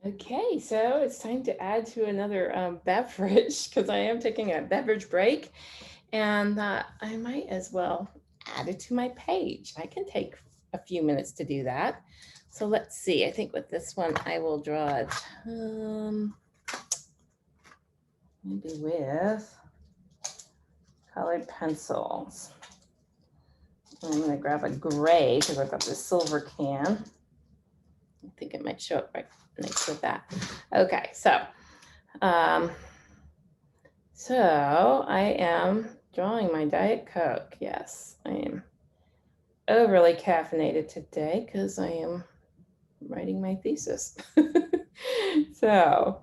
Okay, so it's time to add to another beverage because I am taking a beverage break, and I might as well add it to my page. I can take a few minutes to do that. So let's see. I think with this one, I will draw it maybe with colored pencils. I'm going to grab a gray because I've got this silver can. I think it might show up right next to that. Okay, um, so I am drawing my Diet Coke. Yes, I am overly caffeinated today because I am writing my thesis. so,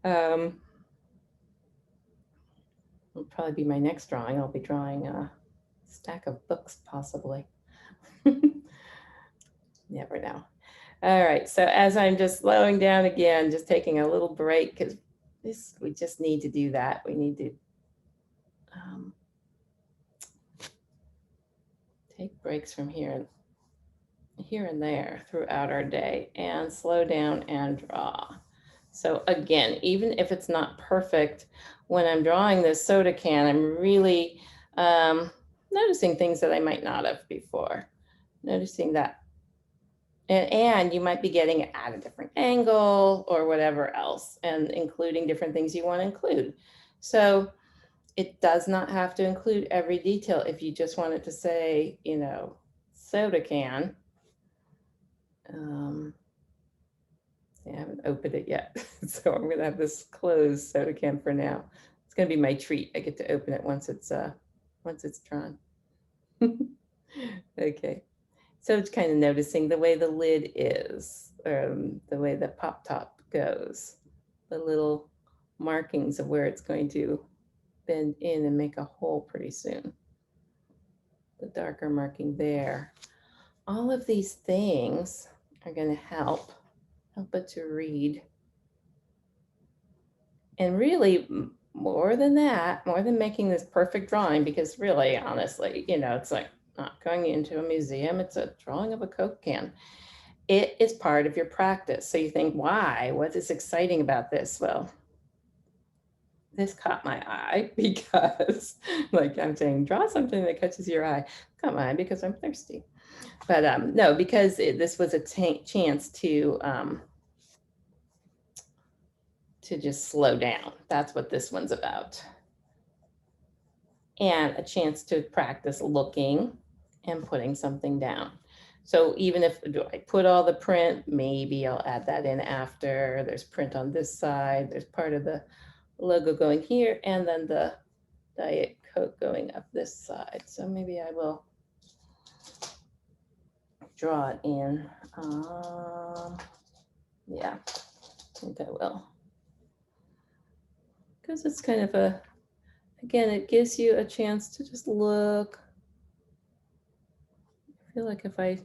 um, will probably be my next drawing. I'll be drawing a stack of books, possibly. Never know. All right. So as I'm just slowing down again, just taking a little break because we just need to do that. We need to um, take breaks from here and there throughout our day and slow down and draw. So again, even if it's not perfect, when I'm drawing this soda can, I'm really noticing things that I might not have before. Noticing that. And you might be getting it at a different angle or whatever else, and including different things you want to include. So it does not have to include every detail. If you just wanted to say, soda can, I haven't opened it yet. So I'm going to have this closed soda can for now. It's going to be my treat. I get to open it once it's drawn. Okay. So it's kind of noticing the way the lid is, the way the pop top goes, the little markings of where it's going to bend in and make a hole pretty soon. The darker marking there. All of these things are going to help it to read. And really, more than that, more than making this perfect drawing, because really, honestly, it's like not going into a museum, it's a drawing of a Coke can. It is part of your practice. So you think, why? What is exciting about this? Well, this caught my eye because, like I'm saying, draw something that catches your eye. Caught my eye because I'm thirsty. But no, because this was a chance to just slow down. That's what this one's about. And a chance to practice looking and putting something down. So even if do I put all the print, maybe I'll add that in after. There's print on this side. There's part of the logo going here, and then the Diet Coke going up this side. So maybe I will draw it in. Yeah, I think I will. Because it's kind of again, it gives you a chance to just look. I feel like if I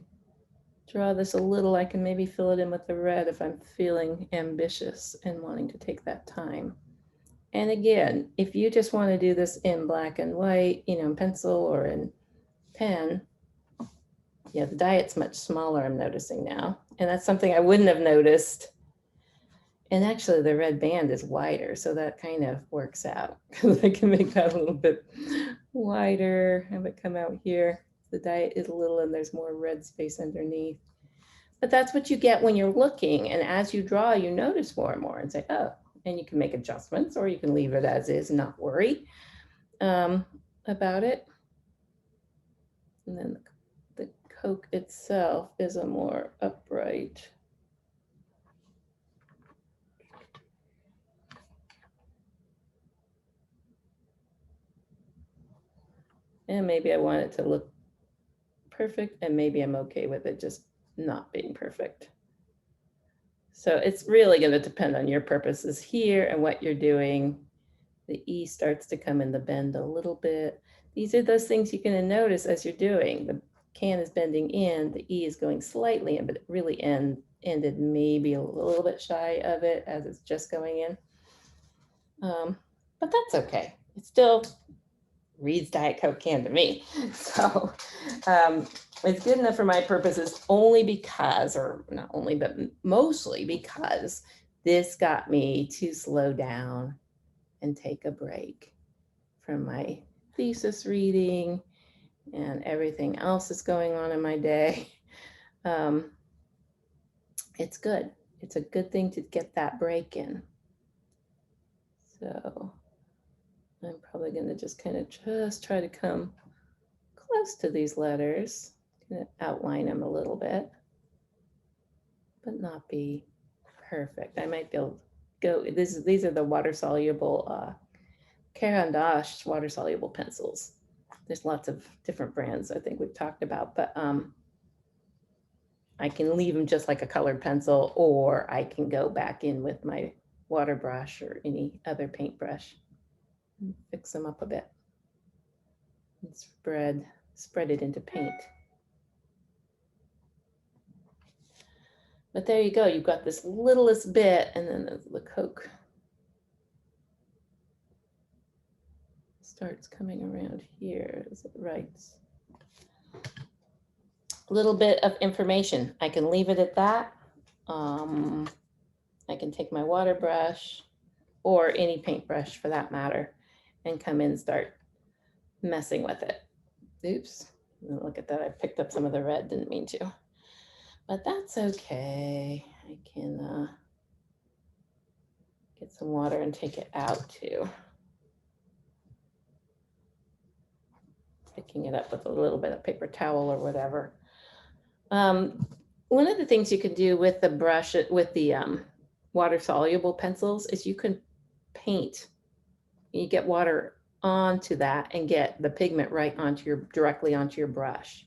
draw this a little, I can maybe fill it in with the red if I'm feeling ambitious and wanting to take that time. And again, if you just want to do this in black and white, in pencil or in pen, the Diet's much smaller, I'm noticing now. And that's something I wouldn't have noticed. And actually the red band is wider, so that kind of works out because I can make that a little bit wider, have it come out here. The Diet is a little and there's more red space underneath. But that's what you get when you're looking. And as you draw, you notice more and more and say, oh, and you can make adjustments or you can leave it as is and not worry about it. And then the Coke itself is a more upright. And maybe I want it to look perfect, and maybe I'm okay with it just not being perfect. So it's really going to depend on your purposes here and what you're doing. The E starts to come in the bend a little bit. These are those things you're going to notice as you're doing. The can is bending in, the E is going slightly in, but it really ended maybe a little bit shy of it as it's just going in. But that's okay. It still reads Diet Coke can to me. So it's good enough for my purposes only because, or not only, but mostly because This got me to slow down and take a break from my thesis reading and everything else that's going on in my day. It's good. It's a good thing to get that break in. So I'm probably going to just kind of try to come close to these letters, kind of outline them a little bit, but not be perfect. I might be able to go, these are the water soluble, Caran d'Ache water soluble pencils. There's lots of different brands I think we've talked about, but I can leave them just like a colored pencil, or I can go back in with my water brush or any other paintbrush and fix them up a bit and spread it into paint. But there you go, you've got this littlest bit, and then the Coke starts coming around here. Is it right? A little bit of information. I can leave it at that. I can take my water brush or any paintbrush for that matter and come in and start messing with it. Oops, look at that. I picked up some of the red, didn't mean to, but that's okay. I can get some water and take it out too. Picking it up with a little bit of paper towel or whatever. One of the things you can do with the brush, with the water soluble pencils, is you can paint. You get water onto that and get the pigment right directly onto your brush.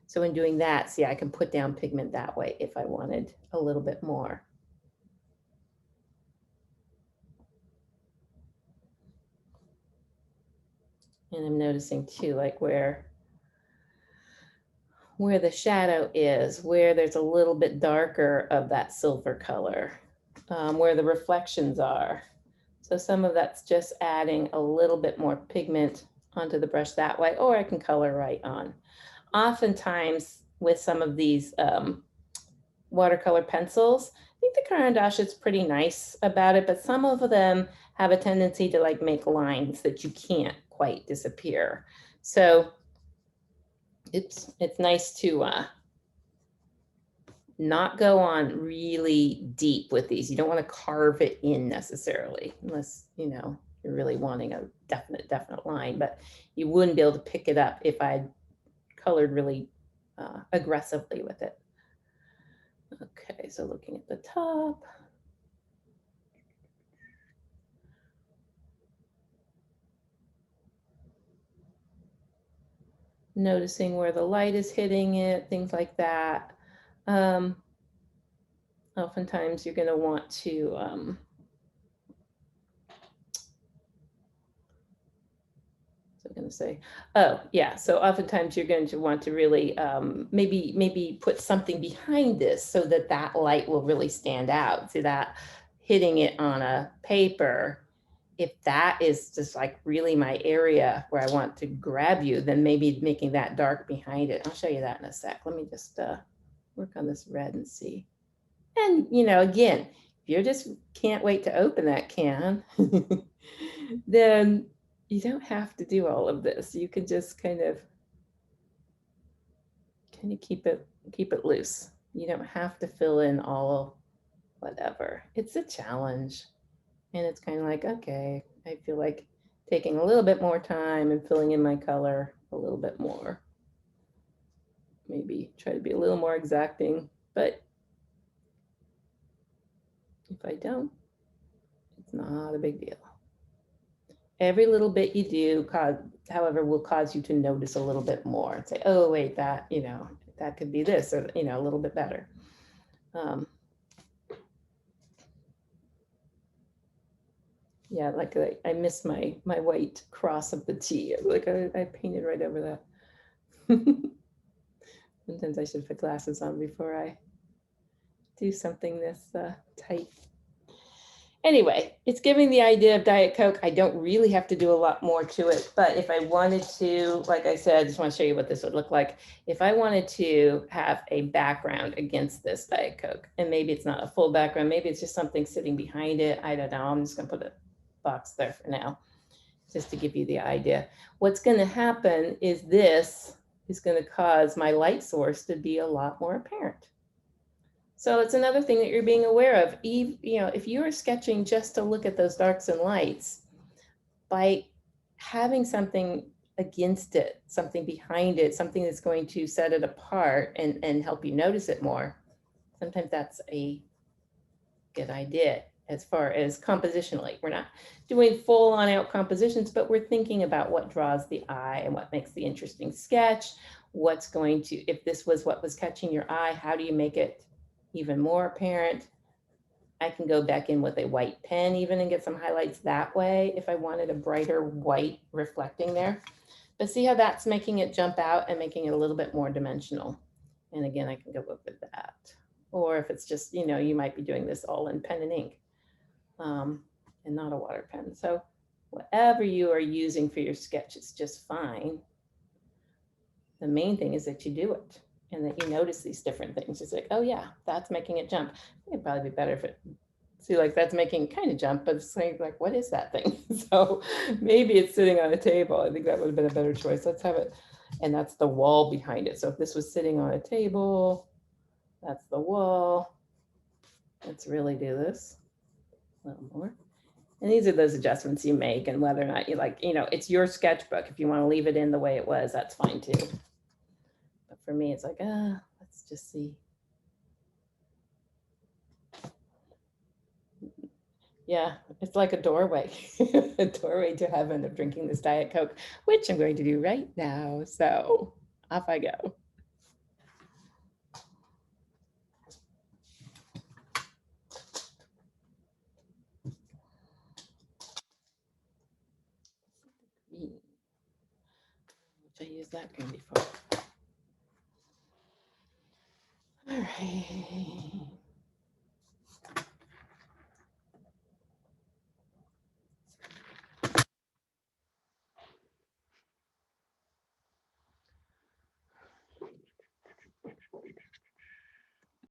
So in doing that, see, I can put down pigment that way if I wanted a little bit more. And I'm noticing too, like where the shadow is, where there's a little bit darker of that silver color, where the reflections are. So some of that's just adding a little bit more pigment onto the brush that way, or I can color right on. Oftentimes with some of these watercolor pencils, I think the Caran d'Ache is pretty nice about it, but some of them have a tendency to like make lines that you can't quite disappear. So it's nice to not go on really deep with these. You don't want to carve it in necessarily, unless, you know, you're really wanting a definite line, but you wouldn't be able to pick it up if I colored really aggressively with it. Okay, so looking at the top. Noticing where the light is hitting it, things like that. Oftentimes you're going to want to so oftentimes you're going to want to really maybe put something behind this so that that light will really stand out. See that hitting it on a paper, if that is just like really my area where I want to grab you, then maybe making that dark behind it. I'll show you that in a sec. Let me just work on this red and see. And, you know, again, if you just can't wait to open that can, then you don't have to do all of this. You can just kind of keep it loose. You don't have to fill in all whatever. It's a challenge. And it's kind of like, okay, I feel like taking a little bit more time and filling in my color a little bit more. Maybe try to be a little more exacting, but if I don't, it's not a big deal. Every little bit you do, however, will cause you to notice a little bit more and say, oh, wait, that, you know, that could be this, or, you know, a little bit better. Yeah, like I missed my white cross of the T. Like I painted right over that. Sometimes I should put glasses on before I do something this tight. Anyway, it's giving the idea of Diet Coke. I don't really have to do a lot more to it, but if I wanted to, like I said, I just want to show you what this would look like. If I wanted to have a background against this Diet Coke, and maybe it's not a full background, maybe it's just something sitting behind it. I don't know. I'm just going to put a box there for now, just to give you the idea. What's going to happen is this is going to cause my light source to be a lot more apparent. So it's another thing that you're being aware of. If you are sketching just to look at those darks and lights, by having something against it, something behind it, something that's going to set it apart and help you notice it more, sometimes that's a good idea as far as compositionally. We're not doing full on out compositions, but we're thinking about what draws the eye and what makes the interesting sketch. What's going to, if this was what was catching your eye, how do you make it even more apparent? I can go back in with a white pen even and get some highlights that way if I wanted a brighter white reflecting there. But see how that's making it jump out and making it a little bit more dimensional. And again, I can go up with that. Or if it's just, you might be doing this all in pen and ink and not a water pen. So whatever you are using for your sketch is just fine. The main thing is that you do it and that you notice these different things. It's like, oh yeah, that's making it jump. It'd probably be better if it, see, like that's making kind of jump, but it's like, what is that thing? So maybe it's sitting on a table. I think that would have been a better choice. Let's have it. And that's the wall behind it. So if this was sitting on a table, that's the wall. Let's really do this a little more. And these are those adjustments you make and whether or not you like, it's your sketchbook. If you want to leave it in the way it was, that's fine too. But for me, it's like, let's just see. Yeah, it's like a doorway, a doorway to heaven of drinking this Diet Coke, which I'm going to do right now. So off I go. Which I used that green before. All right.